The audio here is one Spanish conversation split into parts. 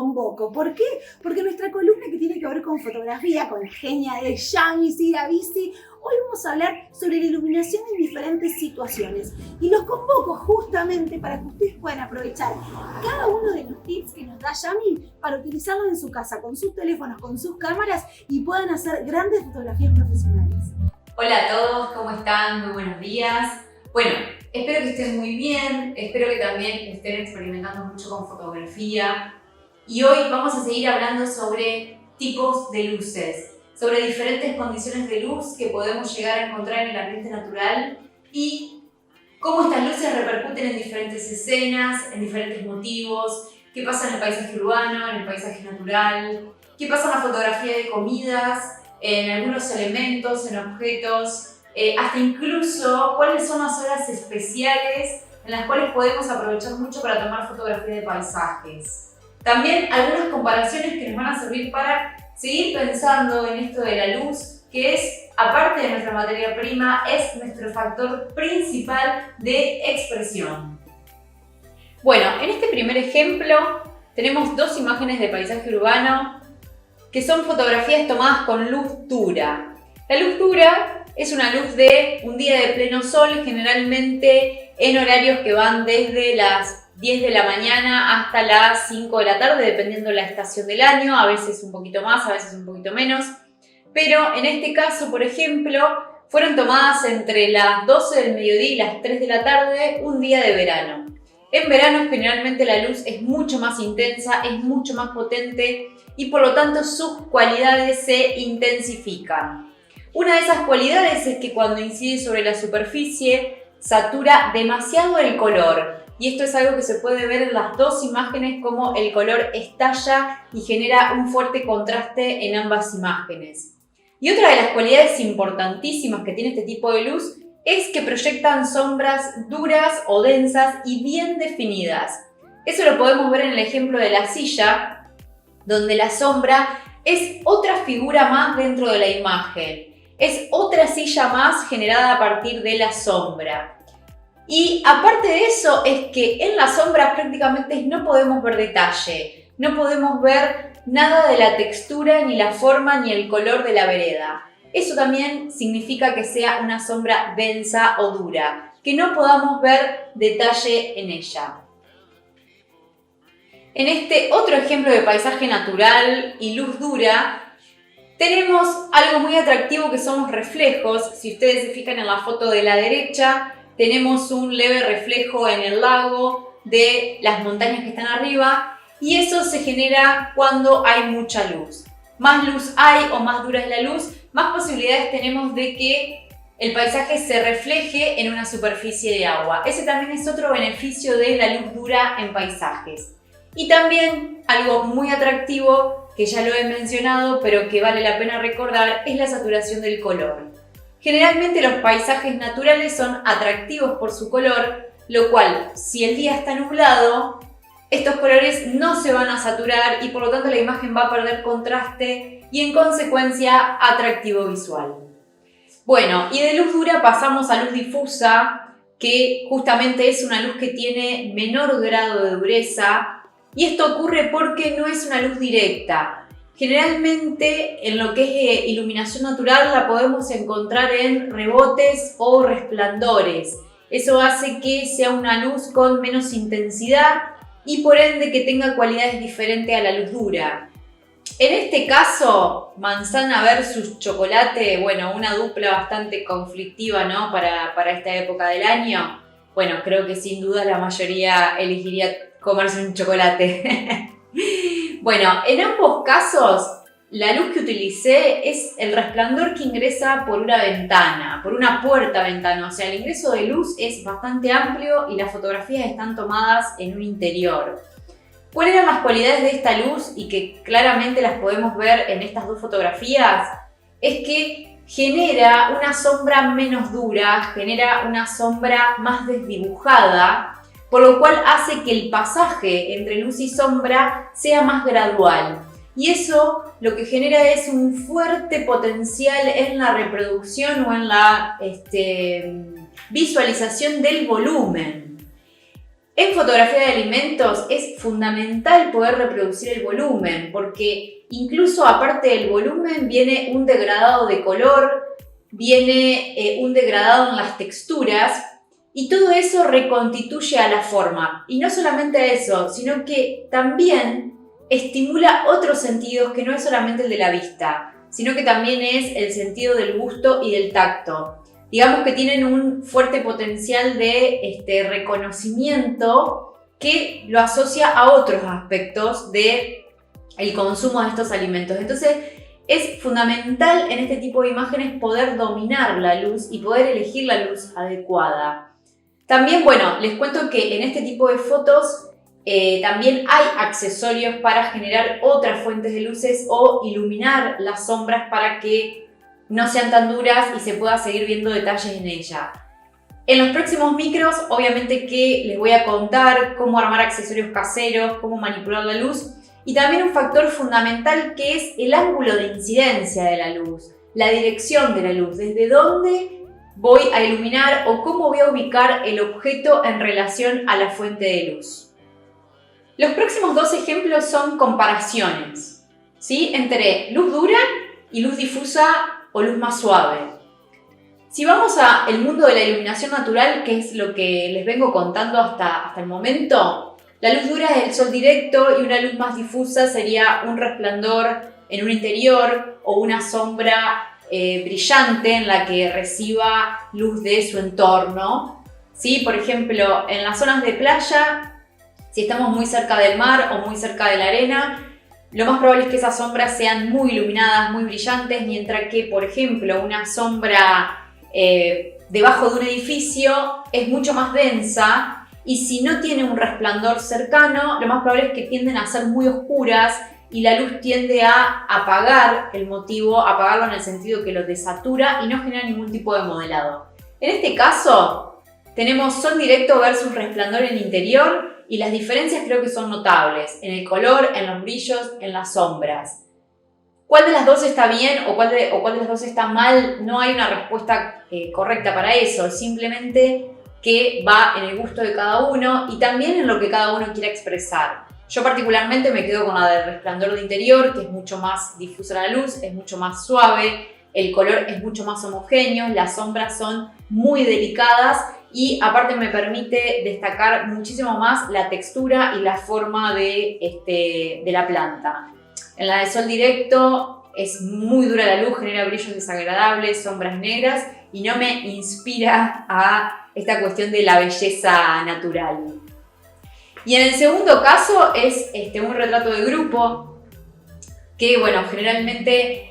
convoco. ¿Por qué? Porque nuestra columna que tiene que ver con fotografía, con la genia de Yami Sirabisi, hoy vamos a hablar sobre la iluminación en diferentes situaciones. Y los convoco justamente para que ustedes puedan aprovechar cada uno de los tips que nos da Yami para utilizarlos en su casa, con sus teléfonos, con sus cámaras y puedan hacer grandes fotografías profesionales. Hola a todos, ¿cómo están? Muy buenos días. Bueno, espero que estén muy bien, espero que también estén experimentando mucho con fotografía. Y hoy vamos a seguir hablando sobre tipos de luces, sobre diferentes condiciones de luz que podemos llegar a encontrar en el ambiente natural y cómo estas luces repercuten en diferentes escenas, en diferentes motivos, qué pasa en el paisaje urbano, en el paisaje natural, qué pasa en la fotografía de comidas, en algunos elementos, en objetos, hasta incluso cuáles son las horas especiales en las cuales podemos aprovechar mucho para tomar fotografía de paisajes. También algunas comparaciones que nos van a servir para seguir pensando en esto de la luz, que es, aparte de nuestra materia prima, es nuestro factor principal de expresión. Bueno, en este primer ejemplo tenemos dos imágenes de paisaje urbano que son fotografías tomadas con luz dura. La luz dura es una luz de un día de pleno sol, generalmente en horarios que van desde las 10 de la mañana hasta las 5 de la tarde, dependiendo de la estación del año, a veces un poquito más, a veces un poquito menos. Pero en este caso, por ejemplo, fueron tomadas entre las 12 del mediodía y las 3 de la tarde, un día de verano. En verano generalmente la luz es mucho más intensa, es mucho más potente y por lo tanto sus cualidades se intensifican. Una de esas cualidades es que cuando incide sobre la superficie satura demasiado el color y esto es algo que se puede ver en las dos imágenes, como el color estalla y genera un fuerte contraste en ambas imágenes. Y otra de las cualidades importantísimas que tiene este tipo de luz es que proyectan sombras duras o densas y bien definidas. Eso lo podemos ver en el ejemplo de la silla, donde la sombra es otra figura más dentro de la imagen. Es otra silla más generada a partir de la sombra. Y aparte de eso es que en la sombra prácticamente no podemos ver detalle. No podemos ver nada de la textura, ni la forma, ni el color de la vereda. Eso también significa que sea una sombra densa o dura, que no podamos ver detalle en ella. En este otro ejemplo de paisaje natural y luz dura, tenemos algo muy atractivo que son los reflejos. Si ustedes se fijan en la foto de la derecha, tenemos un leve reflejo en el lago de las montañas que están arriba y eso se genera cuando hay mucha luz. Más luz hay o más dura es la luz, más posibilidades tenemos de que el paisaje se refleje en una superficie de agua. Ese también es otro beneficio de la luz dura en paisajes. Y también algo muy atractivo, que ya lo he mencionado, pero que vale la pena recordar, es la saturación del color. Generalmente los paisajes naturales son atractivos por su color, lo cual, si el día está nublado, estos colores no se van a saturar y por lo tanto la imagen va a perder contraste y en consecuencia atractivo visual. Bueno, y de luz dura pasamos a luz difusa, que justamente es una luz que tiene menor grado de dureza. Y esto ocurre porque no es una luz directa. Generalmente en lo que es iluminación natural la podemos encontrar en rebotes o resplandores. Eso hace que sea una luz con menos intensidad y por ende que tenga cualidades diferentes a la luz dura. En este caso, manzana versus chocolate, bueno, una dupla bastante conflictiva, ¿no? Para esta época del año. Bueno, creo que sin duda la mayoría elegiría comerse un chocolate. Bueno, en ambos casos, la luz que utilicé es el resplandor que ingresa por una ventana, por una puerta-ventana. O sea, el ingreso de luz es bastante amplio y las fotografías están tomadas en un interior. ¿Cuáles eran las cualidades de esta luz y que claramente las podemos ver en estas dos fotografías? Es que genera una sombra menos dura, genera una sombra más desdibujada, por lo cual hace que el pasaje entre luz y sombra sea más gradual. Y eso lo que genera es un fuerte potencial en la reproducción o en la visualización del volumen. En fotografía de alimentos es fundamental poder reproducir el volumen, porque incluso aparte del volumen viene un degradado de color, viene un degradado en las texturas, y todo eso reconstituye a la forma. Y no solamente eso, sino que también estimula otros sentidos que no es solamente el de la vista, sino que también es el sentido del gusto y del tacto. Digamos que tienen un fuerte potencial de reconocimiento que lo asocia a otros aspectos del consumo de estos alimentos. Entonces, es fundamental en este tipo de imágenes poder dominar la luz y poder elegir la luz adecuada. También, bueno, les cuento que en este tipo de fotos también hay accesorios para generar otras fuentes de luces o iluminar las sombras para que no sean tan duras y se pueda seguir viendo detalles en ella. En los próximos micros, obviamente que les voy a contar cómo armar accesorios caseros, cómo manipular la luz y también un factor fundamental que es el ángulo de incidencia de la luz, la dirección de la luz, desde dónde voy a iluminar o cómo voy a ubicar el objeto en relación a la fuente de luz. Los próximos dos ejemplos son comparaciones, ¿sí?, entre luz dura y luz difusa o luz más suave. Si vamos al mundo de la iluminación natural, que es lo que les vengo contando hasta el momento, la luz dura es el sol directo y una luz más difusa sería un resplandor en un interior o una sombra brillante en la que reciba luz de su entorno. ¿Sí? Por ejemplo, en las zonas de playa, si estamos muy cerca del mar o muy cerca de la arena, lo más probable es que esas sombras sean muy iluminadas, muy brillantes, mientras que, por ejemplo, una sombra debajo de un edificio es mucho más densa y si no tiene un resplandor cercano, lo más probable es que tienden a ser muy oscuras y la luz tiende a apagar el motivo, apagarlo en el sentido que lo desatura y no genera ningún tipo de modelado. En este caso, tenemos sol directo versus resplandor en interior. Y las diferencias creo que son notables, en el color, en los brillos, en las sombras. ¿Cuál de las dos está bien o cuál de las dos está mal? No hay una respuesta correcta para eso, simplemente que va en el gusto de cada uno y también en lo que cada uno quiera expresar. Yo particularmente me quedo con la del resplandor de interior, que es mucho más difusa la luz, es mucho más suave, el color es mucho más homogéneo, las sombras son muy delicadas y aparte me permite destacar muchísimo más la textura y la forma de la planta. En la de sol directo es muy dura la luz, genera brillos desagradables, sombras negras y no me inspira a esta cuestión de la belleza natural. Y en el segundo caso es un retrato de grupo que, bueno, generalmente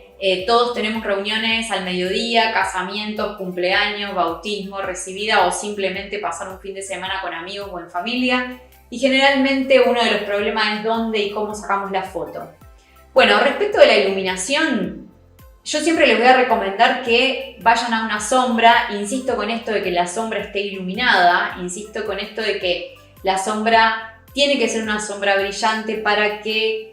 todos tenemos reuniones al mediodía, casamientos, cumpleaños, bautismo, recibida o simplemente pasar un fin de semana con amigos o en familia. Y generalmente uno de los problemas es dónde y cómo sacamos la foto. Bueno, respecto de la iluminación, yo siempre les voy a recomendar que vayan a una sombra. Insisto con esto de que la sombra esté iluminada, insisto con esto de que la sombra tiene que ser una sombra brillante para que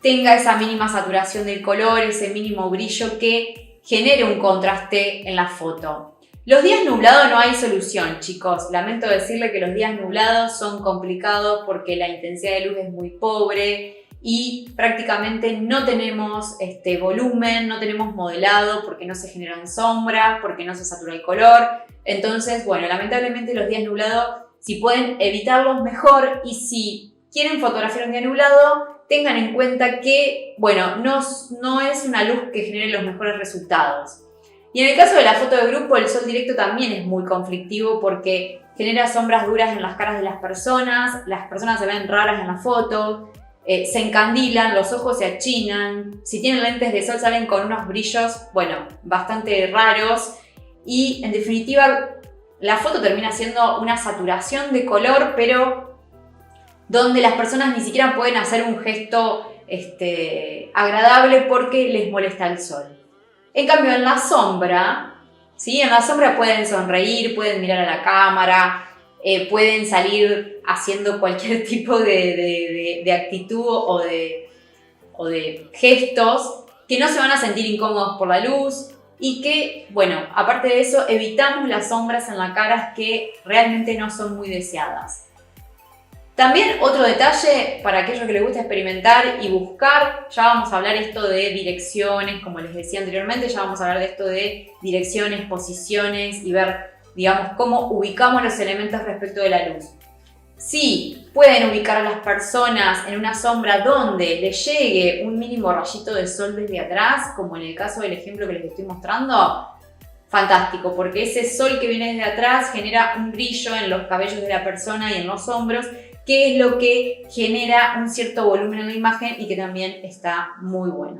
tenga esa mínima saturación del color, ese mínimo brillo que genere un contraste en la foto. Los días nublados no hay solución, chicos. Lamento decirles que los días nublados son complicados porque la intensidad de luz es muy pobre y prácticamente no tenemos volumen, no tenemos modelado porque no se generan sombras, porque no se satura el color. Entonces, bueno, lamentablemente los días nublados, si pueden evitarlos mejor y si quieren fotografiar un día nublado, tengan en cuenta que, bueno, no es una luz que genere los mejores resultados. Y en el caso de la foto de grupo, el sol directo también es muy conflictivo porque genera sombras duras en las caras de las personas se ven raras en la foto, se encandilan, los ojos se achinan, si tienen lentes de sol salen con unos brillos, bueno, bastante raros y en definitiva la foto termina siendo una saturación de color, pero donde las personas ni siquiera pueden hacer un gesto agradable porque les molesta el sol. En cambio, en la sombra, ¿sí? En la sombra pueden sonreír, pueden mirar a la cámara, pueden salir haciendo cualquier tipo de actitud o de gestos que no se van a sentir incómodos por la luz y que, bueno, aparte de eso, evitamos las sombras en la cara que realmente no son muy deseadas. También otro detalle para aquellos que les gusta experimentar y buscar, ya vamos a hablar esto de direcciones, como les decía anteriormente, ya vamos a hablar de esto de direcciones, posiciones y ver, digamos, cómo ubicamos los elementos respecto de la luz. Sí, pueden ubicar a las personas en una sombra donde les llegue un mínimo rayito de sol desde atrás, como en el caso del ejemplo que les estoy mostrando. Fantástico, porque ese sol que viene desde atrás genera un brillo en los cabellos de la persona y en los hombros, que es lo que genera un cierto volumen en la imagen y que también está muy bueno.